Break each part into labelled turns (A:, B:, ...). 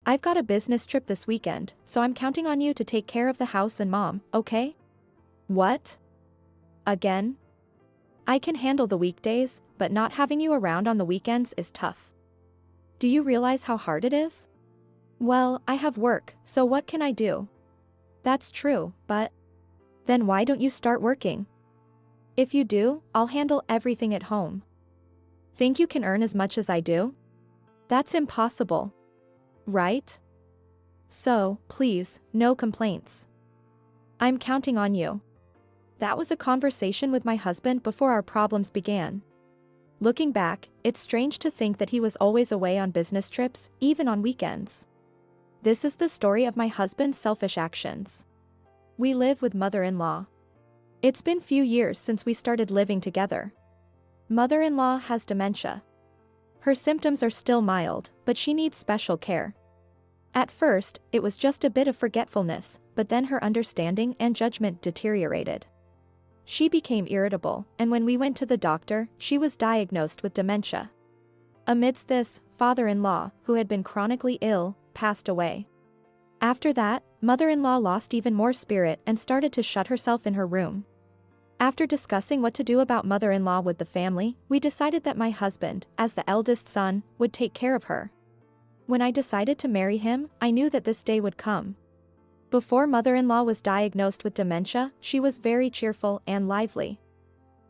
A: I've got a business trip this weekend, so I'm counting on you to take care of the house and mom, okay? What? Again? I can handle the weekdays, but not having you around on the weekends is tough. Do you realize how hard it is? Well, I have work, so what can I do? That's true, but then why don't you start working? If you do, I'll handle everything at home. Think you can earn as much as I do? That's impossible. Right? So, please, no complaints. I'm counting on you. That was a conversation with my husband before our problems began. Looking back, it's strange to think that he was always away on business trips, even on weekends. This is the story of my husband's selfish actions. We live with mother-in-law. It's been few years since we started living together. Mother-in-law has dementia. Her symptoms are still mild, but she needs special care. At first, it was just a bit of forgetfulness, but then her understanding and judgment deteriorated. She became irritable, and when we went to the doctor, she was diagnosed with dementia. Amidst this, father-in-law, who had been chronically ill, passed away. After that, mother-in-law lost even more spirit and started to shut herself in her room. After discussing what to do about mother-in-law with the family, we decided that my husband, as the eldest son, would take care of her. When I decided to marry him, I knew that this day would come. Before mother-in-law was diagnosed with dementia, she was very cheerful and lively.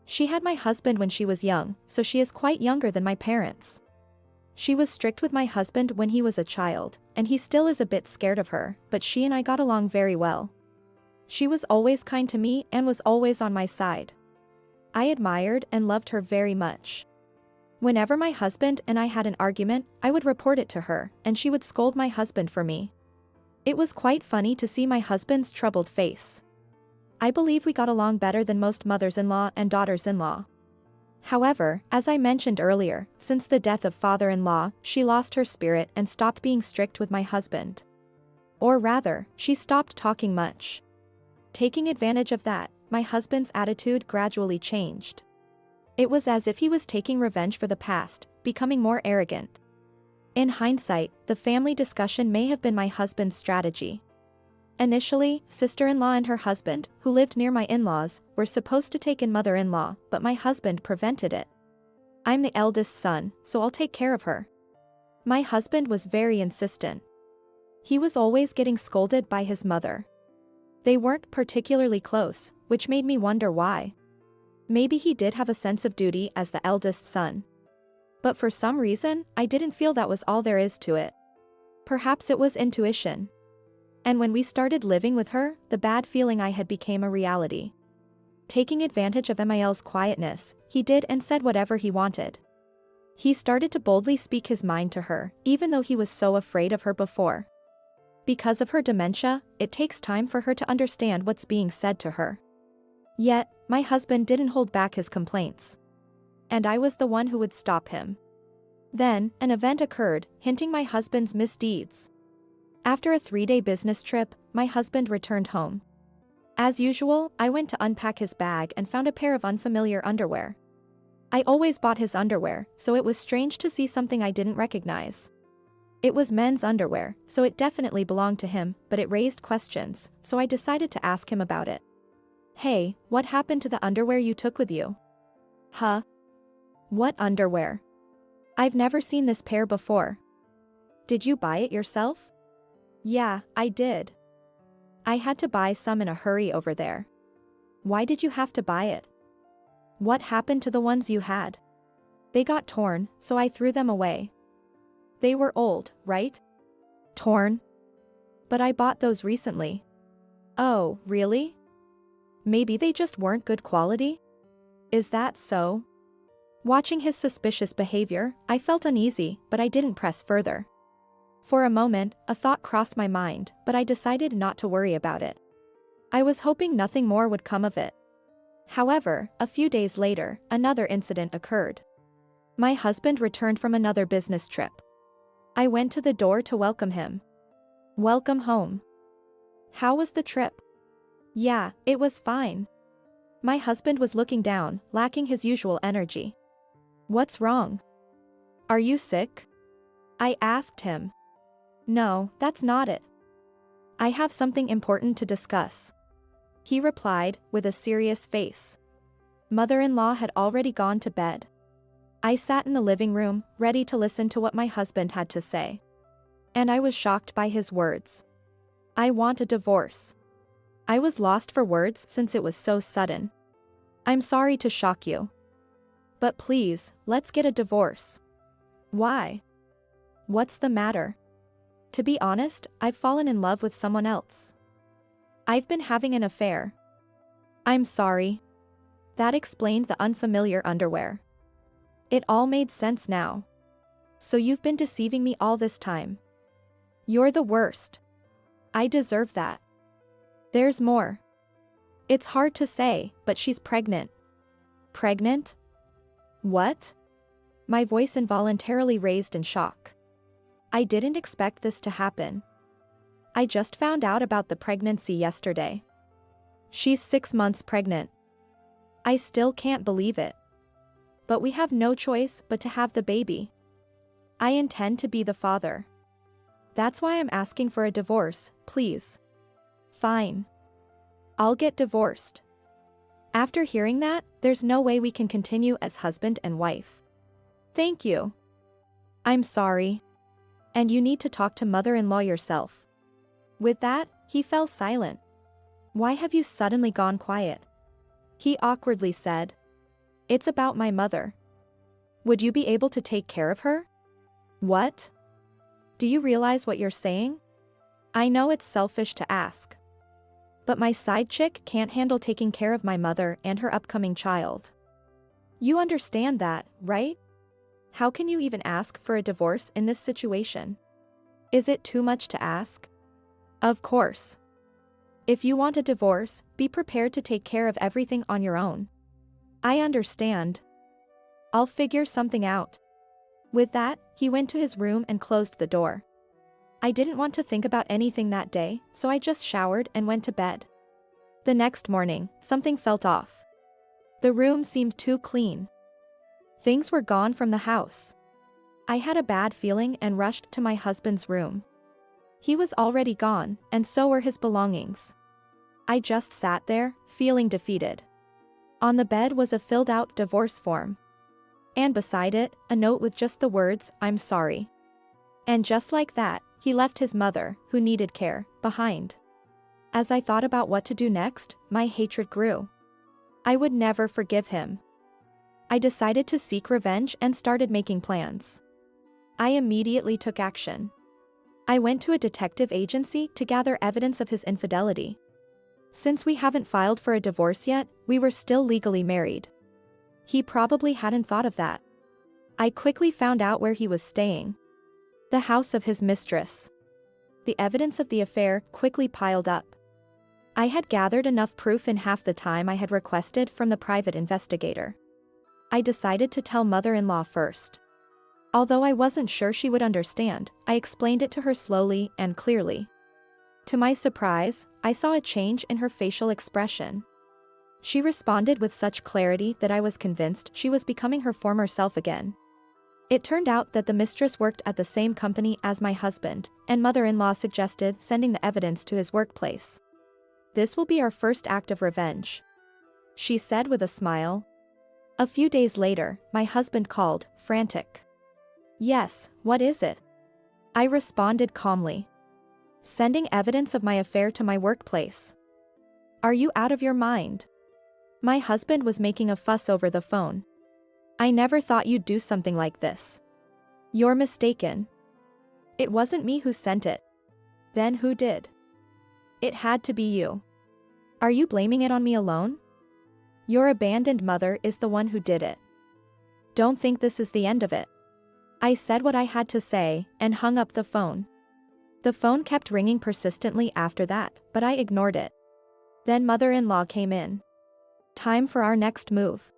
A: She had my husband when she was young, so she is quite younger than my parents. She was strict with my husband when he was a child, and he still is a bit scared of her, but she and I got along very well. She was always kind to me and was always on my side. I admired and loved her very much. Whenever my husband and I had an argument, I would report it to her, and she would scold my husband for me. It was quite funny to see my husband's troubled face. I believe we got along better than most mothers-in-law and daughters-in-law. However, as I mentioned earlier, since the death of father-in-law, she lost her spirit and stopped being strict with my husband. Or rather, she stopped talking much. Taking advantage of that, my husband's attitude gradually changed. It was as if he was taking revenge for the past, becoming more arrogant. In hindsight, the family discussion may have been my husband's strategy. Initially, sister-in-law and her husband, who lived near my in-laws, were supposed to take in mother-in-law, but my husband prevented it. I'm the eldest son, so I'll take care of her. My husband was very insistent. He was always getting scolded by his mother. They weren't particularly close, which made me wonder why. Maybe he did have a sense of duty as the eldest son. But for some reason, I didn't feel that was all there is to it. Perhaps it was intuition. And when we started living with her, the bad feeling I had became a reality. Taking advantage of Emil's quietness, he did and said whatever he wanted. He started to boldly speak his mind to her, even though he was so afraid of her before. Because of her dementia, it takes time for her to understand what's being said to her. Yet, my husband didn't hold back his complaints. And I was the one who would stop him. Then, an event occurred, hinting my husband's misdeeds. After a 3-day business trip, my husband returned home. As usual, I went to unpack his bag and found a pair of unfamiliar underwear. I always bought his underwear, so it was strange to see something I didn't recognize. It was men's underwear, so it definitely belonged to him, but it raised questions, so I decided to ask him about it. Hey, what happened to the underwear you took with you? Huh? What underwear? I've never seen this pair before. Did you buy it yourself? Yeah, I did. I had to buy some in a hurry over there. Why did you have to buy it? What happened to the ones you had? They got torn, so I threw them away. They were old, right? Torn? But I bought those recently. Oh, really? Maybe they just weren't good quality? Is that so? Watching his suspicious behavior, I felt uneasy, but I didn't press further. For a moment, a thought crossed my mind, but I decided not to worry about it. I was hoping nothing more would come of it. However, a few days later, another incident occurred. My husband returned from another business trip. I went to the door to welcome him. Welcome home. How was the trip? Yeah, it was fine. My husband was looking down, lacking his usual energy. What's wrong? Are you sick? I asked him. No, that's not it. I have something important to discuss. He replied, with a serious face. Mother-in-law had already gone to bed. I sat in the living room, ready to listen to what my husband had to say. And I was shocked by his words. I want a divorce. I was lost for words since it was so sudden. I'm sorry to shock you. But please, let's get a divorce. Why? What's the matter? To be honest, I've fallen in love with someone else. I've been having an affair. I'm sorry. That explained the unfamiliar underwear. It all made sense now. So you've been deceiving me all this time. You're the worst. I deserve that. There's more. It's hard to say, but she's pregnant. Pregnant? What? My voice involuntarily raised in shock. I didn't expect this to happen. I just found out about the pregnancy yesterday. She's 6 months pregnant. I still can't believe it. But we have no choice but to have the baby. I intend to be the father. That's why I'm asking for a divorce, please. Fine. I'll get divorced. After hearing that, there's no way we can continue as husband and wife. Thank you. I'm sorry. And you need to talk to mother-in-law yourself. With that, he fell silent. Why have you suddenly gone quiet? He awkwardly said. It's about my mother. Would you be able to take care of her? What? Do you realize what you're saying? I know it's selfish to ask. But my side chick can't handle taking care of my mother and her upcoming child. You understand that, right? How can you even ask for a divorce in this situation? Is it too much to ask? Of course. If you want a divorce, be prepared to take care of everything on your own. I understand. I'll figure something out. With that, he went to his room and closed the door. I didn't want to think about anything that day, so I just showered and went to bed. The next morning, something felt off. The room seemed too clean. Things were gone from the house. I had a bad feeling and rushed to my husband's room. He was already gone, and so were his belongings. I just sat there, feeling defeated. On the bed was a filled-out divorce form. And beside it, a note with just the words, "I'm sorry." And just like that, he left his mother, who needed care, behind. As I thought about what to do next, my hatred grew. I would never forgive him. I decided to seek revenge and started making plans. I immediately took action. I went to a detective agency to gather evidence of his infidelity. Since we haven't filed for a divorce yet, we were still legally married. He probably hadn't thought of that. I quickly found out where he was staying. The house of his mistress. The evidence of the affair quickly piled up. I had gathered enough proof in half the time I had requested from the private investigator. I decided to tell mother-in-law first. Although I wasn't sure she would understand, I explained it to her slowly and clearly. To my surprise, I saw a change in her facial expression. She responded with such clarity that I was convinced she was becoming her former self again. It turned out that the mistress worked at the same company as my husband, and mother-in-law suggested sending the evidence to his workplace. This will be our first act of revenge, she said with a smile. A few days later, my husband called, frantic. Yes, what is it? I responded calmly. Sending evidence of my affair to my workplace. Are you out of your mind? My husband was making a fuss over the phone. I never thought you'd do something like this. You're mistaken. It wasn't me who sent it. Then who did? It had to be you. Are you blaming it on me alone? Your abandoned mother is the one who did it. Don't think this is the end of it. I said what I had to say and hung up the phone. The phone kept ringing persistently after that, but I ignored it. Then mother-in-law came in. Time for our next move,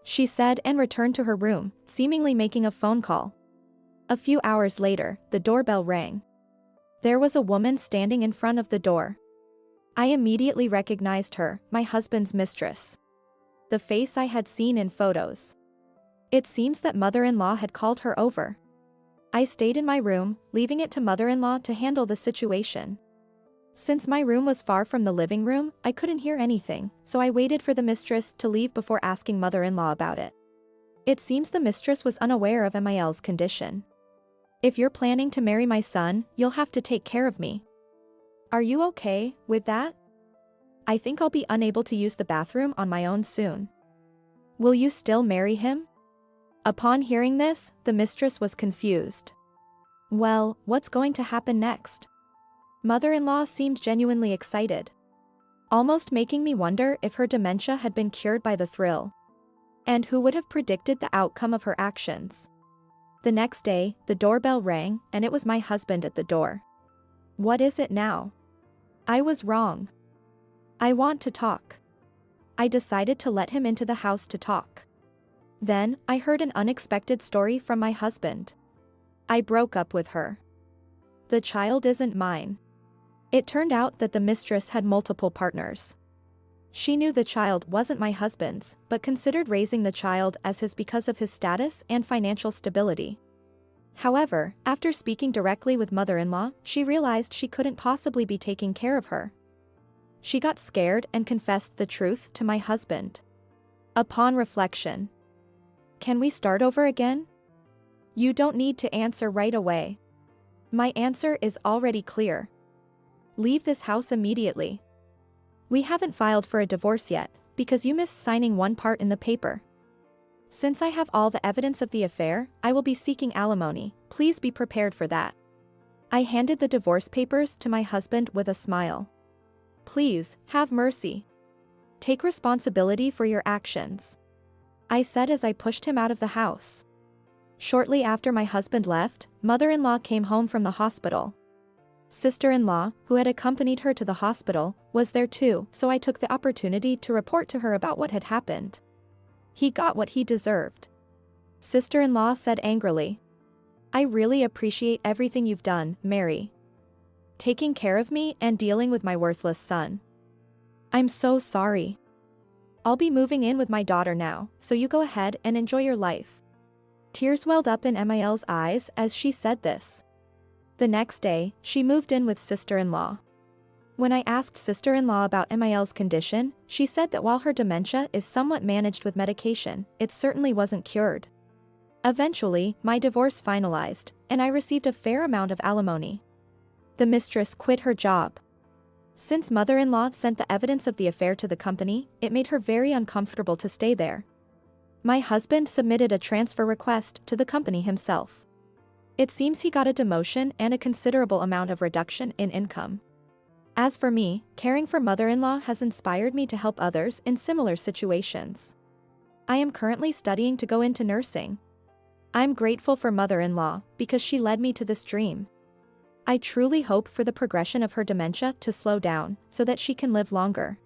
A: she said and returned to her room, seemingly making a phone call. A few hours later, the doorbell rang. There was a woman standing in front of the door. I immediately recognized her, my husband's mistress. The face I had seen in photos. It seems that mother-in-law had called her over. I stayed in my room, leaving it to mother-in-law to handle the situation. Since my room was far from the living room, I couldn't hear anything, so I waited for the mistress to leave before asking mother-in-law about it. It seems the mistress was unaware of Emil's condition. If you're planning to marry my son, you'll have to take care of me. Are you okay with that? I think I'll be unable to use the bathroom on my own soon. Will you still marry him? Upon hearing this, the mistress was confused. Well, what's going to happen next? Mother-in-law seemed genuinely excited, almost making me wonder if her dementia had been cured by the thrill. And who would have predicted the outcome of her actions? The next day, the doorbell rang, and it was my husband at the door. What is it now? I was wrong. I want to talk. I decided to let him into the house to talk. Then, I heard an unexpected story from my husband. I broke up with her. The child isn't mine. It turned out that the mistress had multiple partners. She knew the child wasn't my husband's, but considered raising the child as his because of his status and financial stability. However, after speaking directly with mother-in-law, she realized she couldn't possibly be taking care of her. She got scared and confessed the truth to my husband. Upon reflection. Can we start over again? You don't need to answer right away. My answer is already clear. Leave this house immediately. We haven't filed for a divorce yet, because you missed signing one part in the paper. Since I have all the evidence of the affair, I will be seeking alimony. Please be prepared for that. I handed the divorce papers to my husband with a smile. Please, have mercy. Take responsibility for your actions, I said as I pushed him out of the house. Shortly after my husband left, mother-in-law came home from the hospital. Sister-in-law, who had accompanied her to the hospital, was there too, so I took the opportunity to report to her about what had happened. He got what he deserved. Sister-in-law said angrily. I really appreciate everything you've done, Mary. Taking care of me and dealing with my worthless son. I'm so sorry. I'll be moving in with my daughter now, so you go ahead and enjoy your life. Tears welled up in Emil's eyes as she said this. The next day, she moved in with sister-in-law. When I asked sister-in-law about Emil's condition, she said that while her dementia is somewhat managed with medication, it certainly wasn't cured. Eventually, my divorce finalized, and I received a fair amount of alimony. The mistress quit her job. Since mother-in-law sent the evidence of the affair to the company, it made her very uncomfortable to stay there. My husband submitted a transfer request to the company himself. It seems he got a demotion and a considerable amount of reduction in income. As for me, caring for mother-in-law has inspired me to help others in similar situations. I am currently studying to go into nursing. I'm grateful for mother-in-law because she led me to this dream. I truly hope for the progression of her dementia to slow down so that she can live longer.